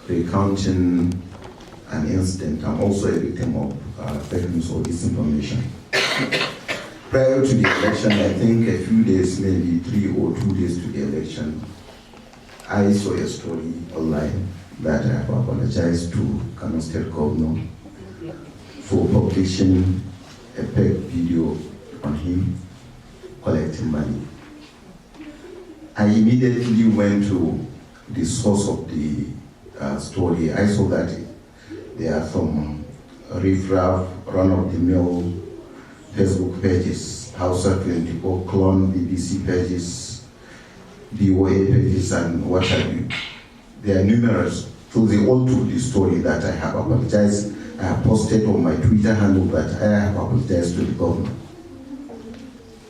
recounting an incident. I'm also a victim of fake news or disinformation. Prior to the election, I think a few days, maybe 3 or 2 days to the election, I saw a story online that I have apologized to Kano State Governor for publishing a fake video on him collecting money. I immediately went to the source of the story. I saw that there are some riff-raff, run-of-the-mill Facebook pages, Hausa 24, clone BBC pages, BOA pages, and what have you. They are numerous. So they all took the story that I have apologized. I have posted on my Twitter handle that I have apologized to the government.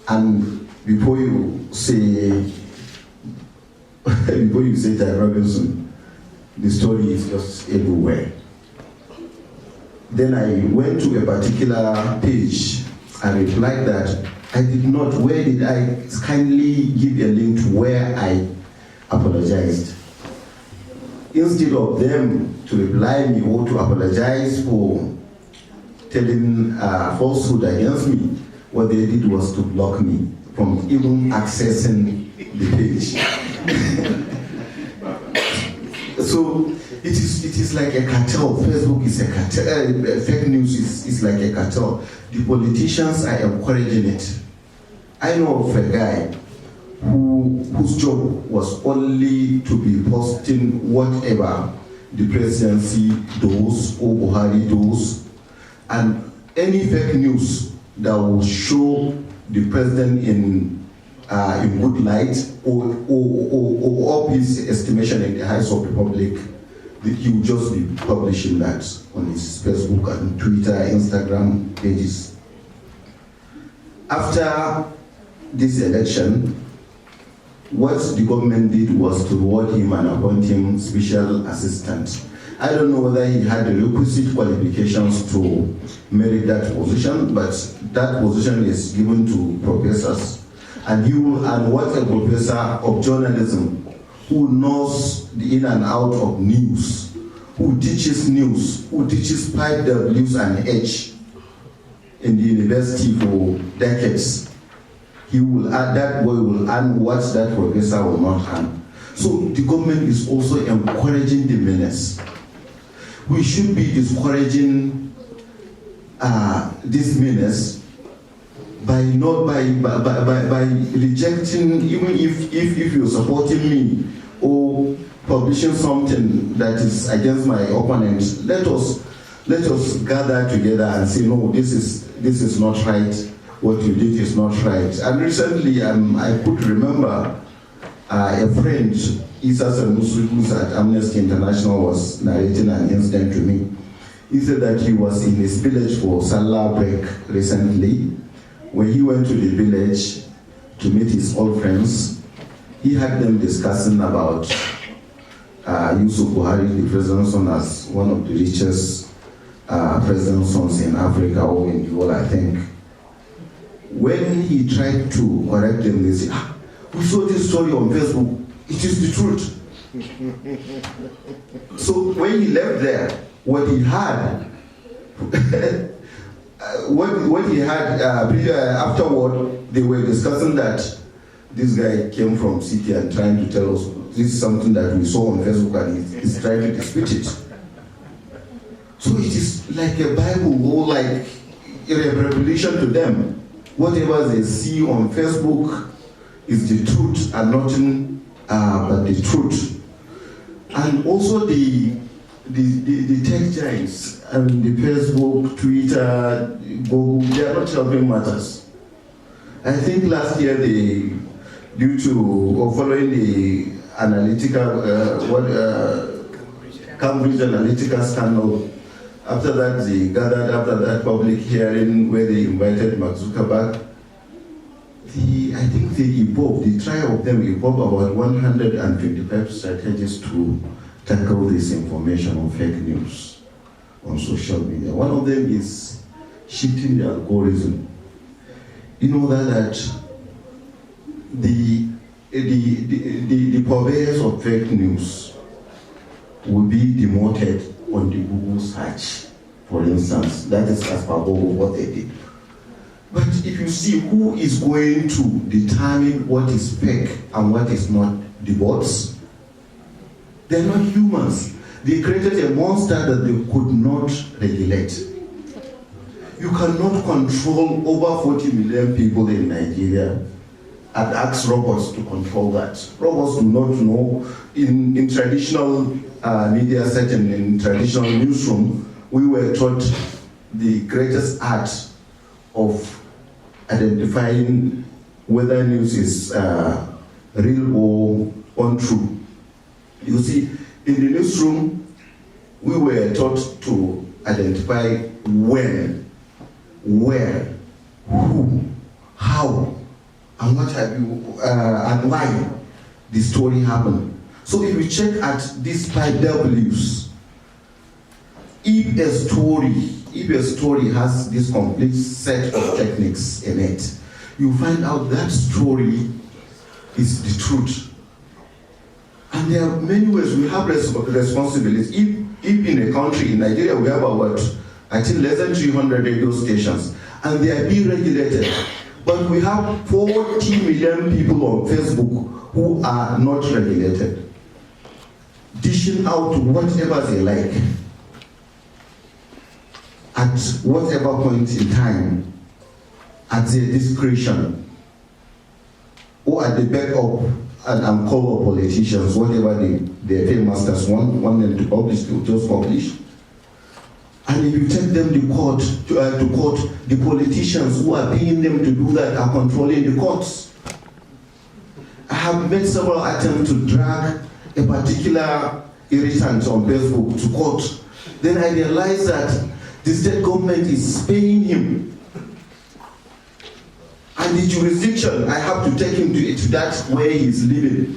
And before you say that Robinson, the story is just everywhere. Then I went to a particular page and replied that I did not, where did I kindly give a link to where I apologized. Instead of them to reply me or to apologize for telling falsehood against me, what they did was to block me from even accessing the page. So it is like a cartel. Facebook is a cartel. Fake news is like a cartel. The politicians are encouraging it. I know of a guy whose job was only to be posting whatever the presidency does or Buhari does, and any fake news that will show the president in good light or up his estimation in the eyes of the public, that he will just be publishing that on his Facebook and Twitter, Instagram pages. After this election, what the government did was to reward him and appoint him special assistant. I don't know whether he had the requisite qualifications to merit that position, but that position is given to professors. And what a professor of journalism who knows the in and out of news, who teaches 5 W's and H in the university for decades, that boy will earn what that professor will not earn. So the government is also encouraging the menace. We should be discouraging this menace by rejecting, even if you're supporting me or publishing something that is against my opponent. Let us gather together and say, no, this is not right. What you did is not right. And recently, I could remember a friend, Isa Sanusi, who's at Amnesty International, was narrating an incident to me. He said that he was in his village for Salah break recently. When he went to the village to meet his old friends, he had them discussing about Yusuf Buhari, the president's son, as one of the richest president's sons in Africa or in the world, I think. When he tried to correct them, they said, we saw this story on Facebook, it is the truth. So when he left there, what he had, afterward, they were discussing that this guy came from city and trying to tell us this is something that we saw on Facebook and he's trying to dispute it. So it is like a Bible or like a revelation to them. Whatever they see on Facebook is the truth and nothing but the truth. And also the tech giants, I mean the Facebook, Twitter, Google, they are not helping matters. I think last year following the Cambridge Analytica scandal, after that they gathered after that public hearing where they invited Mark Zuckerberg. I think the trial of them evolved about 125 strategies to tackle this information on fake news on social media. One of them is shifting the algorithm. You know that the purveyors of fake news will be demoted on the Google search, for instance. That is as per what they did. But if you see who is going to determine what is fake and what is not, the bots, they're not humans. They created a monster that they could not regulate. You cannot control over 40 million people in Nigeria and ask robots to control that. Robots do not know. In traditional media setting, in traditional newsroom, we were taught the greatest art of identifying whether news is real or untrue. You see, in the newsroom, we were taught to identify when, where, who, how, and what have you, and why the story happened. So if we check at these 5 W's, if a story has this complete set of techniques in it, you find out that story is the truth. And there are many ways we have responsibilities. If in a country, in Nigeria, we have about, I think, less than 300 radio stations, and they are being regulated. But we have 40 million people on Facebook who are not regulated, dishing out whatever they like, at whatever point in time, at their discretion, or at the back of and call of politicians, whatever their paymasters want them to publish, they will just publish. And if you take them to court, the politicians who are paying them to do that are controlling the courts. I have made several attempts to drag a particular irritant on Facebook to court. Then I realized that the state government is paying him. And the jurisdiction, I have to take him to that where he's living.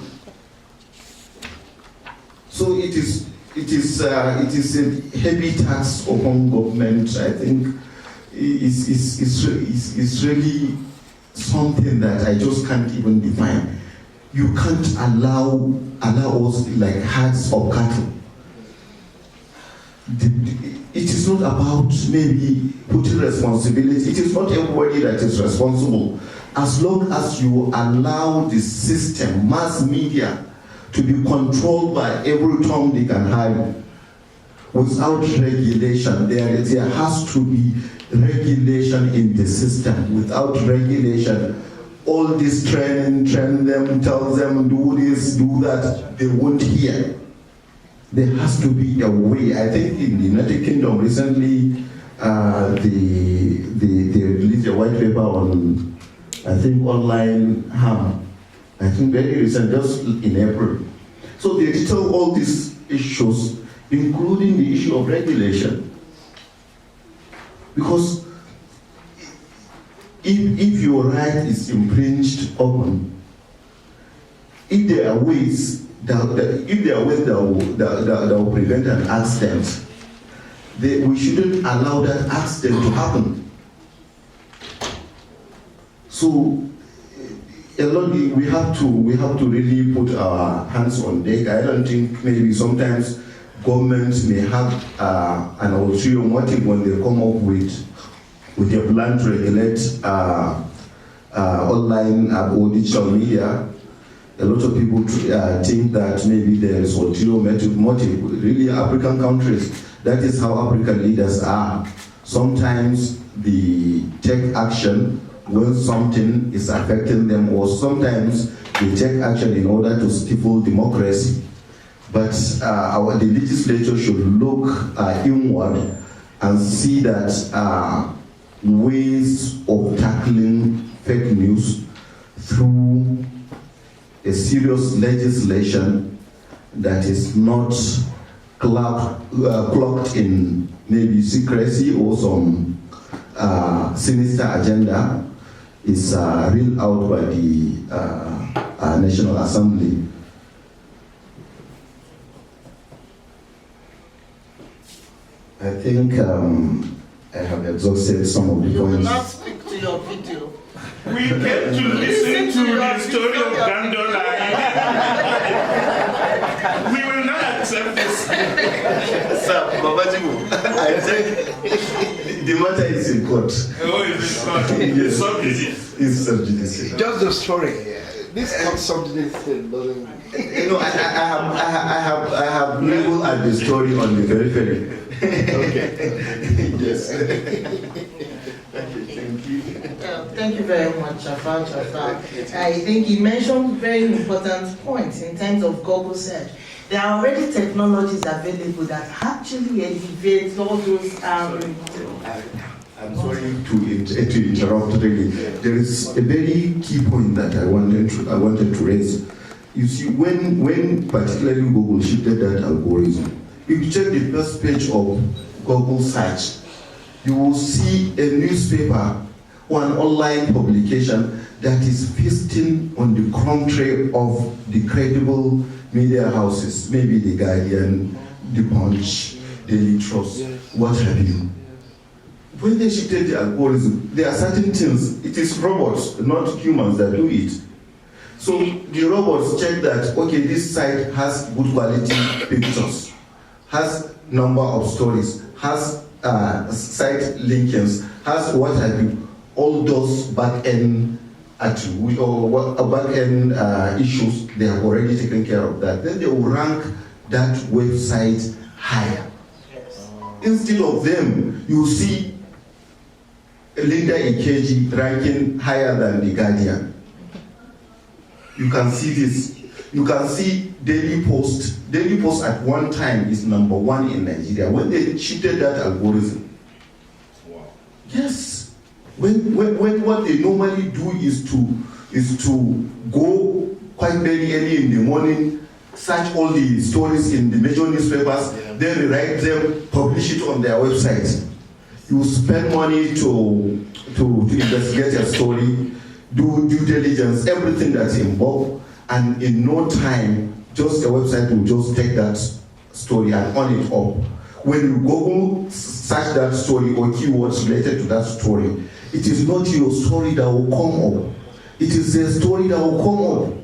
So it is a heavy tax upon government. I think it's really something that I just can't even define. You can't allow us like herds of cattle. It is not about maybe putting responsibility. It is not everybody that is responsible. As long as you allow the system, mass media, to be controlled by every Tom, Dick, and Harry, without regulation, there has to be regulation in the system. Without regulation, all this train them, tell them, do this, do that, they won't hear. There has to be a way. I think in the United Kingdom recently, they released a white paper on, I think, online harm. I think very recent, just in April. So they detail all these issues, including the issue of regulation. Because if your right is infringed upon, if there are ways that will prevent an accident, we shouldn't allow that accident to happen. So we have to really put our hands on deck. I don't think maybe sometimes governments may have an ulterior motive when they come up with a plan to regulate online or digital media. A lot of people think that maybe there is ulterior motive. Really, African countries, that is how African leaders are. Sometimes they take action when something is affecting them, or sometimes they take action in order to stifle democracy. But the legislature should look inward and see that ways of tackling fake news through a serious legislation that is not cloaked in maybe secrecy or some sinister agenda is reeled out by the National Assembly. I think I have exhausted some of the points. You will not speak to your video. We came to listen to the story of Gandola. We will not accept this. Sir, Babajibu, I think The matter is in court. oh, is it not? It's so busy. It's subjudice. Just the story. This subjudice thing doesn't. I have labeled at the story on the periphery. Okay. Yes. Thank you very much, Jafar Jafar. I think he mentioned very important points in terms of Google search. There are already technologies available that actually alleviate all those. I'm sorry to interrupt. Really, there is a very key point that I wanted to raise. You see, when particularly Google shifted that algorithm, if you check the first page of Google search, you will see a newspaper or an online publication that is feasting on the commentary of the credible media houses, maybe The Guardian, The Punch, Daily Trust, what have you. When they shifted the algorithm, there are certain things, it is robots, not humans, that do it. So the robots check that, okay, this site has good quality pictures, has number of stories, has site linkings, has what have you, all those back-end attributes or back-end issues, they have already taken care of that. Then they will rank that website higher. Instead of them, you see Linda Ikeji ranking higher than The Guardian. You can see this. You can see Daily Post. Daily Post at one time is #1 in Nigeria. When they shifted that algorithm, Wow. yes. When what they normally do is to go quite very early in the morning, search all the stories in the major newspapers, then rewrite them, publish it on their website. You spend money to investigate a story, do due diligence, everything that's involved, and in no time, just the website will just take that story and on it up. When you Google search that story or keywords related to that story, it is not your story that will come up. It is the story that will come up.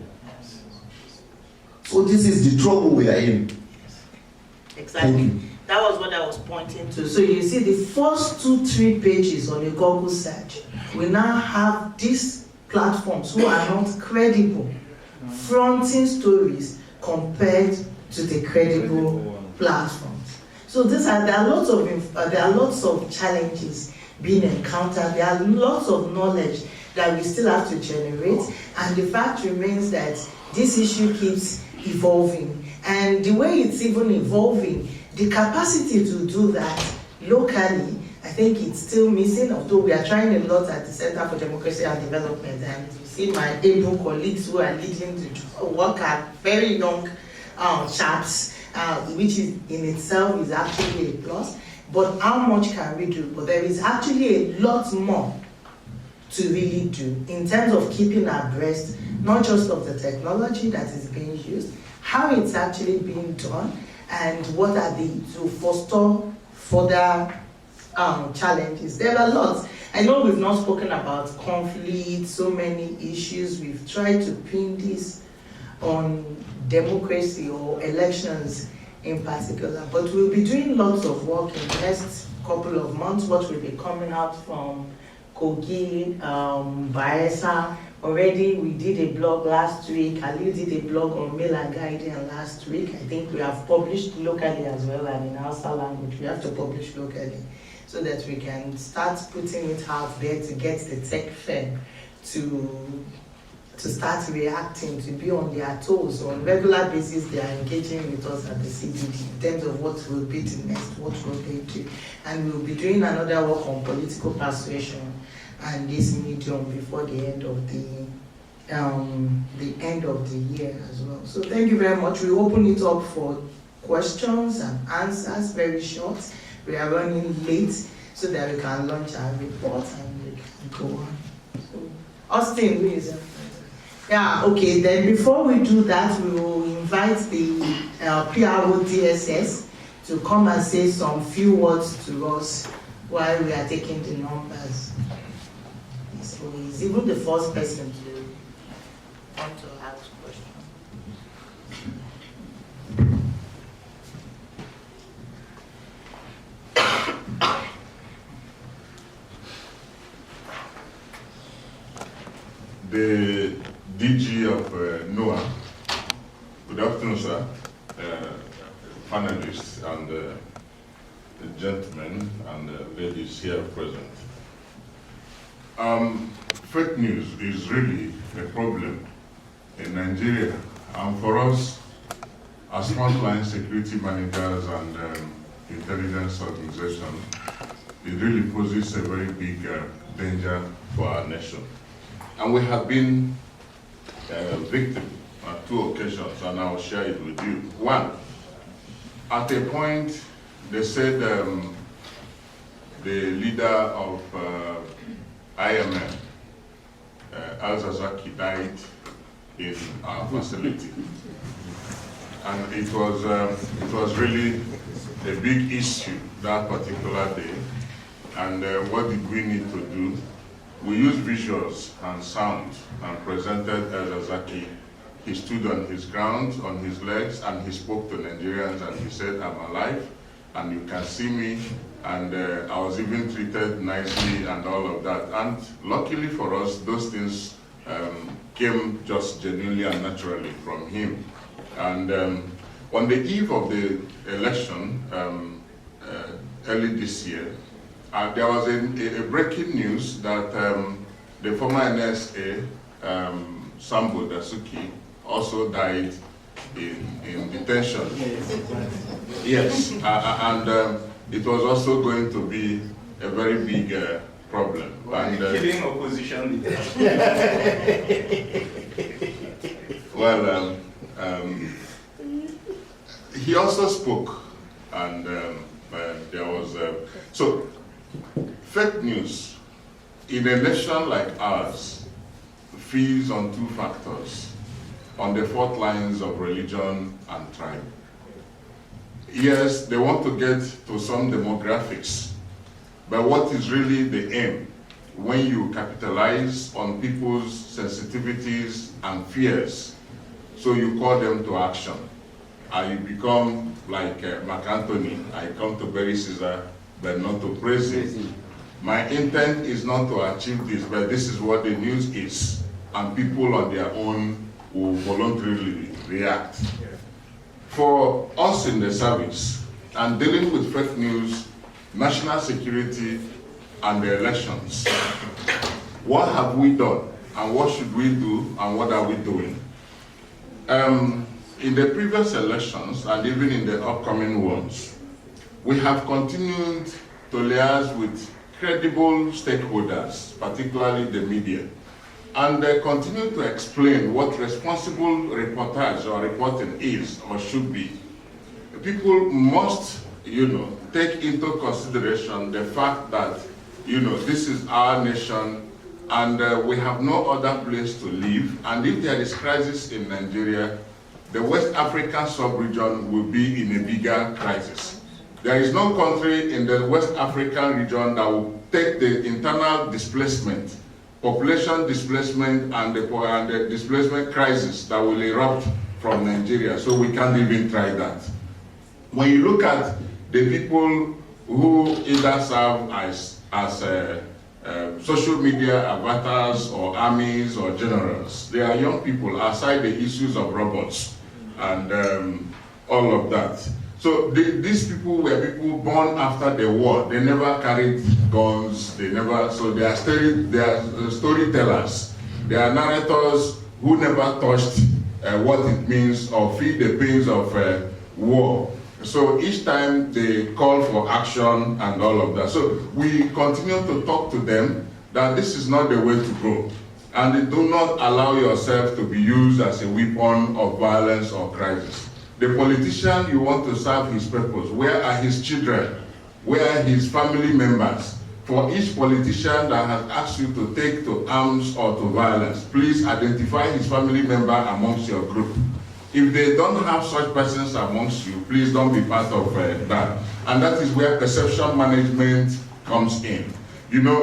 So this is the trouble we are in. Exactly. That was what I was pointing to. So you see the first 2-3 pages on a Google search, we now have these platforms who are not credible, fronting stories compared to the credible platforms. So there are lots of challenges being encountered. There are lots of knowledge that we still have to generate, and the fact remains that this issue keeps evolving. And the way it's even evolving, the capacity to do that locally, I think it's still missing, although we are trying a lot at the Center for Democracy and Development, and you see my able colleagues who are leading the work at very young chaps, which is in itself is actually a plus. But how much can we do? But there is actually a lot more to really do in terms of keeping abreast, not just of the technology that is being used, how it's actually being done, and what are the to foster further challenges. There are lots. I know we've not spoken about conflict, so many issues. We've tried to pin this on democracy or elections in particular, but we'll be doing lots of work in the next couple of months. What will be coming out from Kogi, Bayelsa. Already we did a blog last week. Aliyu did a blog on Mail and Guardian last week. I think we have published locally as well, and in Hausa language we have to publish locally so that we can start putting it out there to get the tech fair to start reacting, to be on their toes. So on a regular basis, they are engaging with us at the CDD in terms of what will be the next, what will they do. And we'll be doing another work on political persuasion and this medium before the end of the year as well. So thank you very much. We open it up for questions and answers, very short. We are running late so that we can launch our report and we can go on. So, Austin, who is it? Yeah, okay, then before we do that, we will invite the PRO DSS to come and say some few words to us while we are taking the numbers. So he's even the first person to want to ask questions. the DG of NOAA. Good afternoon, sir. Panelists and the gentlemen and ladies here present. Fake news is really a problem in Nigeria, and for us as frontline security managers and intelligence organizations, it really poses a very big danger for our nation. And we have been victim on 2 occasions, and I'll share it with you. One, at a point, they said the leader of IMF, Alhassan died in our facility. And it was really a big issue that particular day. And what did we need to do? We used visuals and sound and presented Alhassan. He stood on his ground, on his legs, and he spoke to Nigerians, and he said, "I'm alive, and you can see me," and I was even treated nicely and all of that. And luckily for us, those things came just genuinely and naturally from him. And on the eve of the election, early this year, there was a breaking news that the former NSA, Sambo Dasuki, also died in detention. Yes, and it was also going to be a very big problem. And, killing opposition leaders. Well, he also spoke, and there was so fake news in a nation like ours feeds on 2 factors: on the 4 lines of religion and tribe. Yes, they want to get to some demographics, but what is really the aim when you capitalize on people's sensitivities and fears? So you call them to action, and you become like Mark Antony, I come to bury Caesar, but not to praise him. My intent is not to achieve this, but this is what the news is, and people on their own will voluntarily react. For us in the service, and dealing with fake news, national security, and the elections, what have we done, and what should we do, and what are we doing? In the previous elections, and even in the upcoming ones, we have continued to liaise with credible stakeholders, particularly the media, and they continue to explain what responsible reportage or reporting is or should be. People must, take into consideration the fact that, this is our nation, and we have no other place to live. And if there is crisis in Nigeria, the West African sub-region will be in a bigger crisis. There is no country in the West African region that will take the internal displacement, population displacement, and the displacement crisis that will erupt from Nigeria. So we can't even try that. When you look at the people who either serve as social media avatars or armies or generals, they are young people outside the issues of robots and all of that. So these people were people born after the war. They never carried guns. So they are storytellers. They are narrators who never touched what it means or feel the pains of war. So each time they call for action and all of that. So we continue to talk to them that this is not the way to go. And do not allow yourself to be used as a weapon of violence or crisis. The politician, you want to serve his purpose. Where are his children? Where are his family members? For each politician that has asked you to take to arms or to violence, please identify his family member amongst your group. If they don't have such persons amongst you, please don't be part of that. And that is where perception management comes in.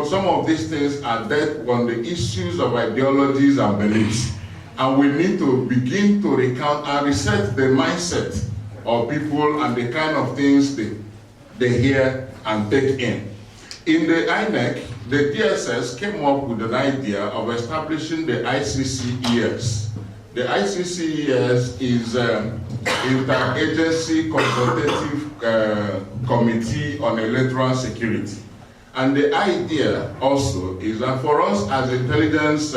Some of these things are dead on the issues of ideologies and beliefs. And we need to begin to recount and reset the mindset of people and the kind of things they hear and take in. In the INEC, the DSS came up with an idea of establishing the ICCES. The ICCES is Interagency Consultative Committee on Electoral Security. And the idea also is that for us as intelligence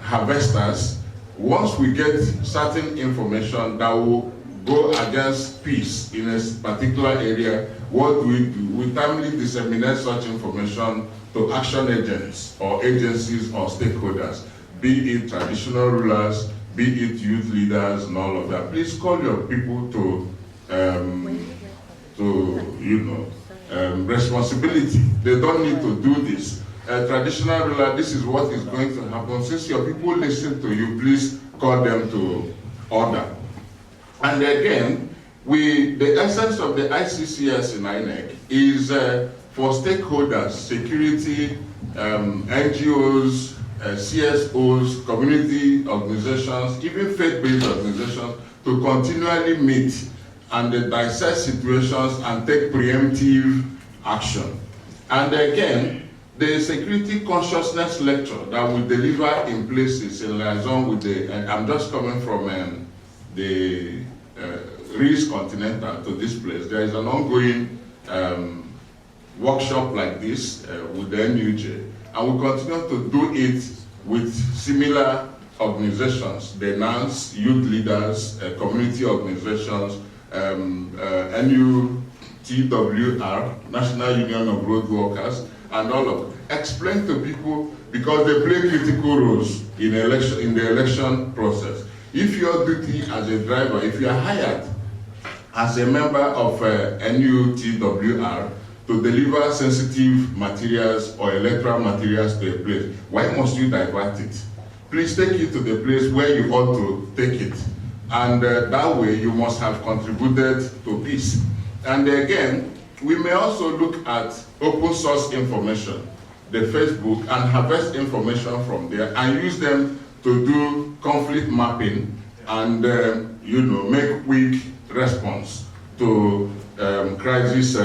harvesters, once we get certain information that will go against peace in a particular area, what we do, we timely disseminate such information to action agents or agencies or stakeholders, be it traditional rulers, be it youth leaders and all of that. Please call your people to responsibility. They don't need to do this. Traditional ruler, this is what is going to happen. Since your people listen to you, please call them to order. And again, the essence of the ICCS in INEC is for stakeholders, security, NGOs, CSOs, community organizations, even faith-based organizations, to continually meet and dissect situations and take preemptive action. And again, the security consciousness lecture that we deliver in places in liaison with the, and I'm just coming from the Rees Continental to this place. There is an ongoing workshop like this with the NUJ, and we continue to do it with similar organizations, the NANS, youth leaders, community organizations, NUTWR, National Union of Road Workers, and all of them. Explain to people, because they play critical roles in the election process. If your duty as a driver, if you are hired as a member of NUTWR to deliver sensitive materials or electoral materials to a place, why must you divert it? Please take it to the place where you ought to take it. And that way you must have contributed to peace. And again, we may also look at open source information, the Facebook, and harvest information from there and use them to do conflict mapping and make quick response to crisis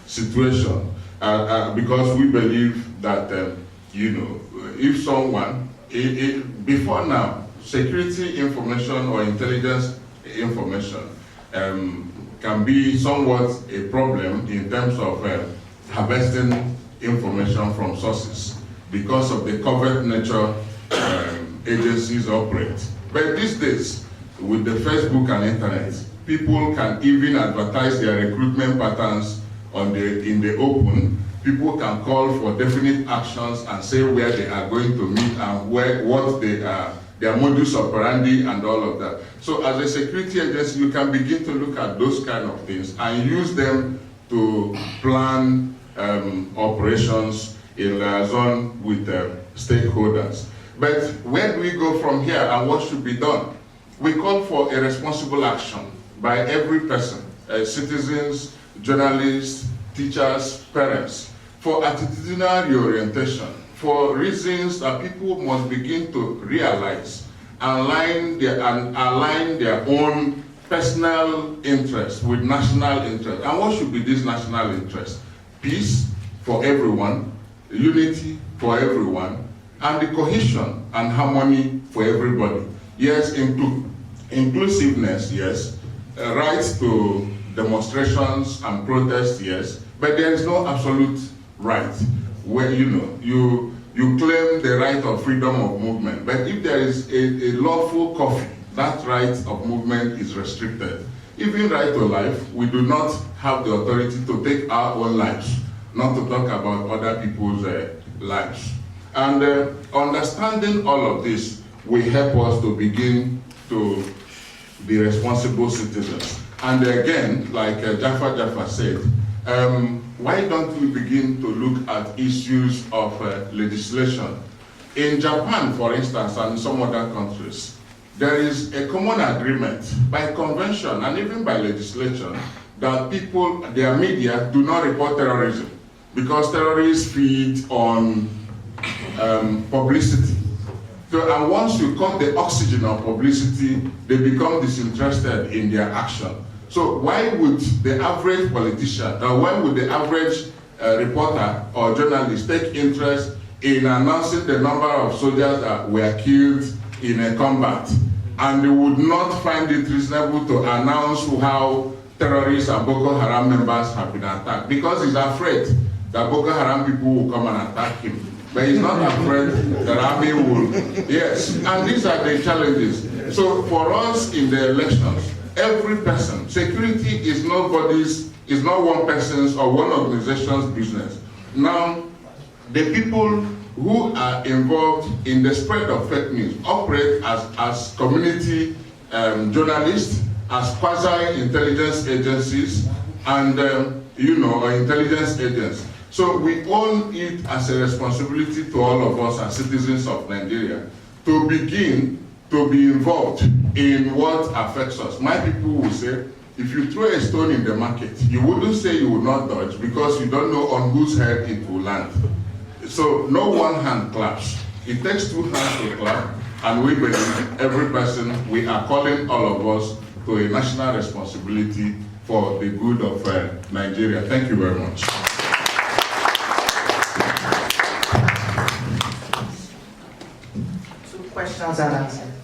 situation. Because we believe that if someone before now, security information or intelligence information can be somewhat a problem in terms of harvesting information from sources because of the covert nature agencies operate. But these days, with the Facebook and internet, people can even advertise their recruitment patterns in the open. People can call for definite actions and say where they are going to meet and what they are, their modus operandi and all of that. So as a security agency, you can begin to look at those kind of things and use them to plan operations in liaison with stakeholders. But where do we go from here and what should be done? We call for a responsible action by every person, citizens, journalists, teachers, parents, for attitudinal reorientation, for reasons that people must begin to realize and align their own personal interests with national interest. And what should be this national interest? Peace for everyone, unity for everyone, and the cohesion and harmony for everybody. Yes, inclusiveness, yes, rights to demonstrations and protests, yes, but there is no absolute right where you claim the right of freedom of movement. But if there is a lawful curfew, that right of movement is restricted. Even right to life, we do not have the authority to take our own lives, not to talk about other people's lives. And understanding all of this will help us to begin to be responsible citizens. And again, like Jafar Jafar said, why don't we begin to look at issues of legislation? In Japan, for instance, and some other countries, there is a common agreement by convention and even by legislation that people, their media, do not report terrorism because terrorists feed on publicity. So, and once you cut the oxygen of publicity, they become disinterested in their action. So why would the average politician, or why would the average reporter or journalist take interest in announcing the number of soldiers that were killed in a combat, and they would not find it reasonable to announce how terrorists and Boko Haram members have been attacked, because he's afraid that Boko Haram people will come and attack him. But he's not afraid that army will. Yes, and these are the challenges. So for us in the elections, every person, security is not one person's or one organization's business. Now, the people who are involved in the spread of fake news operate as community journalists, as quasi-intelligence agencies, and intelligence agents. So we own it as a responsibility to all of us as citizens of Nigeria to begin to be involved in what affects us. My people will say, if you throw a stone in the market, you wouldn't say you will not dodge because you don't know on whose head it will land. So no one hand claps. It takes two hands to clap, and we believe every person, we are calling all of us to a national responsibility for the good of Nigeria. Thank you very much. Questions and answers.